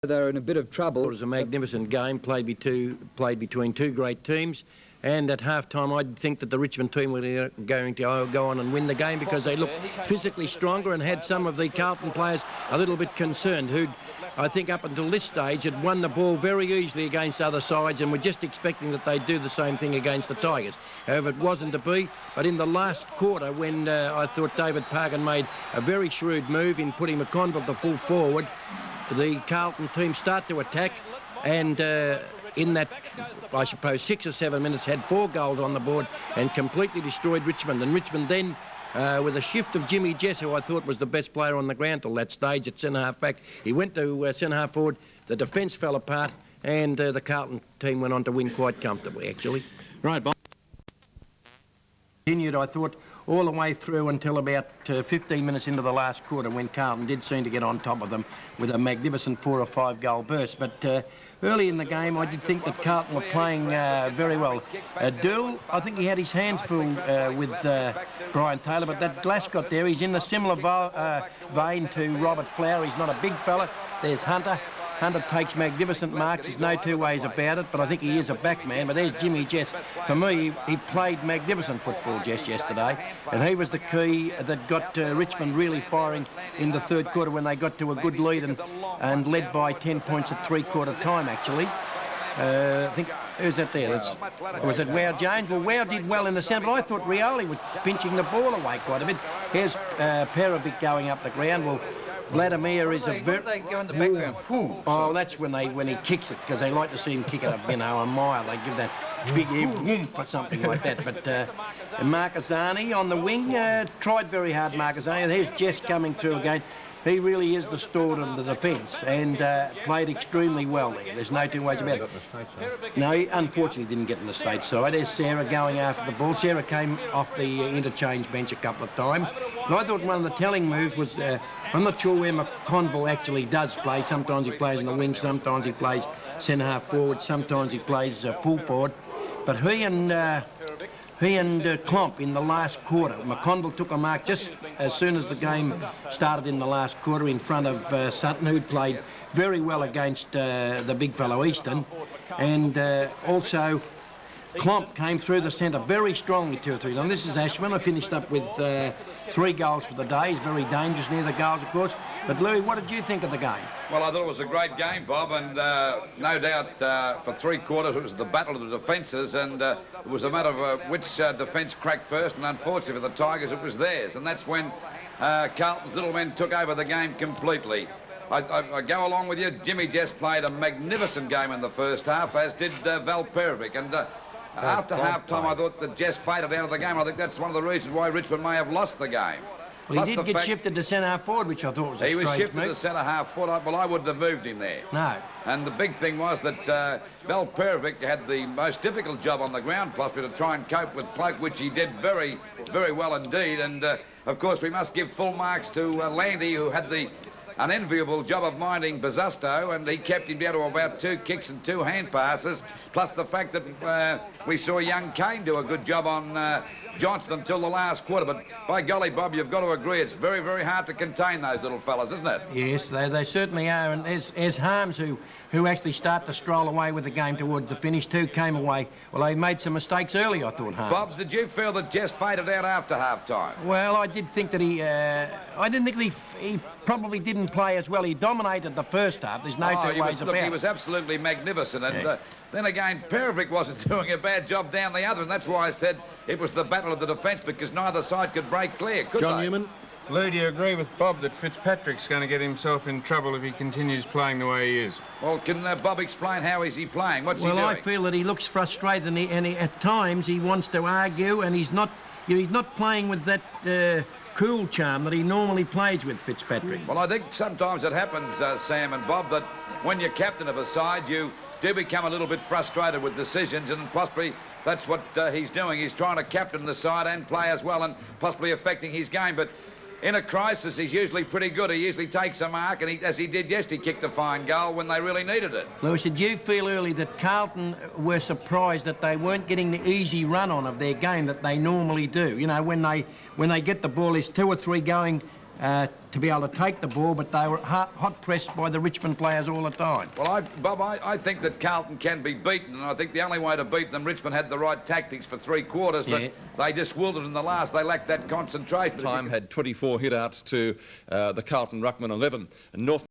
They're in a bit of trouble. It was a magnificent game played between two great teams, and at half-time I think that the Richmond team were going to go on and win the game because they looked physically stronger and had some of the Carlton players a little bit concerned, who I think up until this stage had won the ball very easily against other sides and were just expecting that they'd do the same thing against the Tigers. However, it wasn't to be, but in the last quarter when I thought David Parkin made a very shrewd move in putting McConville to full forward, the Carlton team start to attack, and in that, I suppose, 6 or 7 minutes, had 4 goals on the board and completely destroyed Richmond. And Richmond then, with a shift of Jimmy Jess, who I thought was the best player on the ground till that stage at centre-half back, he went to centre-half forward, the defence fell apart, and the Carlton team went on to win quite comfortably, actually. Right, Bob. Continued, I thought, all the way through until about 15 minutes into the last quarter, when Carlton did seem to get on top of them with a magnificent 4 or 5 goal burst. But early in the game, I did think that Carlton were playing very well. Dool, I think he had his hands full with Brian Taylor, but that Glascott there, he's in the similar vein to Robert Flower. He's not a big fella. There's Hunter. Hunter takes magnificent marks, there's no two ways about it, but I think he is a back man. But there's Jimmy Jess. For me, he played magnificent football, Jess, yesterday, and he was the key that got Richmond really firing in the third quarter when they got to a good lead and led by 10 points at three-quarter time, actually. I think, who's that there? Was it Wow Jones? Well, Wow did well in the centre, but I thought Rioli was pinching the ball away quite a bit. Here's Perovic going up the ground. Well, Vladimir is a very... They go in the background. Oh, that's when he kicks it, because they like to see him kick it up, a mile. They give that big whoomp or something like that. But Marcasani on the wing tried very hard, Marcasani. There's Jess coming through again. He really is the stalwart of the defence and played extremely well there. There's no two ways about it. No, he unfortunately didn't get in the state side. There's Sarah going after the ball. Sarah came off the interchange bench a couple of times. And I thought one of the telling moves was, I'm not sure where McConville actually does play. Sometimes he plays in the wing, sometimes he plays centre-half forward, sometimes he plays full forward. But he and Klomp in the last quarter. McConville took a mark just as soon as the game started in the last quarter in front of Sutton, who'd played very well against the big fellow Easton. And also Klomp came through the centre very strongly 2 or 3 times. This is Ashman. I finished up with 3 goals for the day. He's very dangerous near the goals, of course. But Louis, what did you think of the game? Well, I thought it was a great game, Bob, and no doubt for 3 quarters it was the battle of the defences, and it was a matter of which defence cracked first, and unfortunately for the Tigers it was theirs, and that's when Carlton's little men took over the game completely. I go along with you. Jimmy Jess played a magnificent game in the first half, as did Val Perovic, and after half-time I thought that Jess faded out of the game. I think that's one of the reasons why Richmond may have lost the game. Well, he did get shifted to centre-half forward, which I thought was a strange move. He was shifted to centre-half forward. Well, I wouldn't have moved him there. No. And the big thing was that Val Perovic had the most difficult job on the ground, possibly, to try and cope with Cloak, which he did very, very well indeed. And, of course, we must give full marks to Landy, who had the unenviable job of minding Bazusto, and he kept him down to about 2 kicks and 2 hand passes, plus the fact that we saw young Kane do a good job on Johnson until the last quarter. But by golly, Bob, you've got to agree it's very, very hard to contain those little fellas, isn't it? Yes, they certainly are. And there's Harms who actually start to stroll away with the game towards the finish too, came away. Well, they made some mistakes early, I thought, Harms. Bob, did you feel that Jess faded out after half-time? Well, I did think that I didn't think he probably didn't play as well. He dominated the first half. There's no two ways about it. He was absolutely magnificent. And then again, Perovic wasn't doing a bad job down the other, and that's why I said it was the battle of the defence, because neither side could break clear, could John they? Newman? Lou, do you agree with Bob that Fitzpatrick's going to get himself in trouble if he continues playing the way he is? Well, can Bob explain how is he playing? What's he doing? Well, I feel that he looks frustrated, and at times he wants to argue, and he's not playing with that cool charm that he normally plays with, Fitzpatrick. Well, I think sometimes it happens, Sam and Bob, that when you're captain of a side, you do become a little bit frustrated with decisions, and possibly that's what he's doing. He's trying to captain the side and play as well, and possibly affecting his game. But in a crisis, he's usually pretty good. He usually takes a mark, and as he did yesterday, he kicked a fine goal when they really needed it. Lewis, did you feel early that Carlton were surprised that they weren't getting the easy run on of their game that they normally do? You know, when they get the ball, there's 2 or 3 going to be able to take the ball, but they were hot pressed by the Richmond players all the time. Well, Bob, I think that Carlton can be beaten, and I think the only way to beat them, Richmond had the right tactics for 3 quarters, but they just wilted in the last. They lacked that concentration. Time had 24 hit-outs to the Carlton Ruckman 11. And North